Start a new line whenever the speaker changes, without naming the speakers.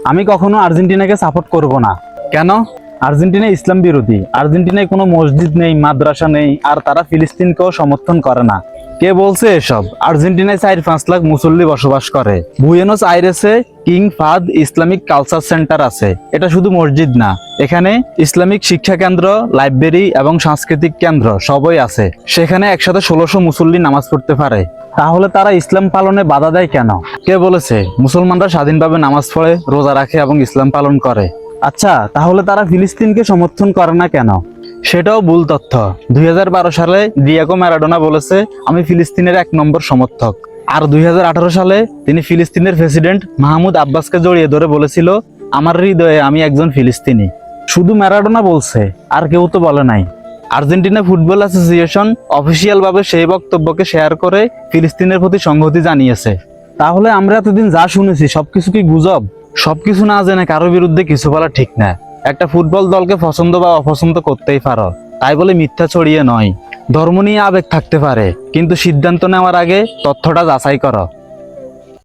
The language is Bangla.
আমি কখনো আর্জেন্টিনাকে সাপোর্ট করব না। কেন? আর্জেন্টিনা ইসলাম বিরোধী। আর্জেন্টিনায় কোনো মসজিদ নেই, মাদ্রাসা নেই, আর তারা ফিলিস্তিনকেও সমর্থন করে না। কে বলছে এসব? আর্জেন্টিনায় 4-5 লাখ মুসল্লি বসবাস করে। বুয়েনোস আইরেসে কিং ফাদ ইসলামিক কালচার সেন্টার আছে। এটা শুধু মসজিদ না, এখানে ইসলামিক শিক্ষা কেন্দ্র, লাইব্রেরি এবং সাংস্কৃতিক কেন্দ্র সবই আছে। সেখানে একসাথে 1600 মুসল্লি নামাজ পড়তে পারে। তাহলে তারা ইসলাম পালনে বাধা দেয় কেন? কে বলেছে মুসলমানরা স্বাধীনভাবে নামাজ পড়ে, রোজা রাখে এবং ইসলাম পালন করে? আচ্ছা, তাহলে তারা ফিলিস্তিনকে সমর্থন করে না কেন? সেটাও ভুল তথ্য। 2012 সালে ডিয়েগো ম্যারাডোনা বলেছে, আমি ফিলিস্তিনের 1 নম্বর সমর্থক। আর 2018 সালে তিনি ফিলিস্তিনের প্রেসিডেন্ট মাহমুদ আব্বাসকে জড়িয়ে ধরে বলেছিল, আমার হৃদয়ে আমি একজন ফিলিস্তিনি। শুধু ম্যারাডোনা বলছে, আর কেউ তো বলে নাই। আর্জেন্টিনা ফুটবল অ্যাসোসিয়েশন অফিসিয়াল ভাবে সেই বক্তব্যকে শেয়ার করে ফিলিস্তিনের প্রতি সংহতি জানিয়েছে। তাহলে আমরা এতদিন যা শুনেছি সবকিছু কি গুজব? সবকিছু না জেনে কারো বিরুদ্ধে কিছু বলা ঠিক না। একটা ফুটবল দলকে পছন্দ বা অপছন্দ করতেই পারো, তাই বলে মিথ্যা ছড়িয়ে নয়। ধর্ম নিয়ে আবেগ থাকতে পারে, কিন্তু সিদ্ধান্ত নেওয়ার আগে তথ্যটা যাচাই করো।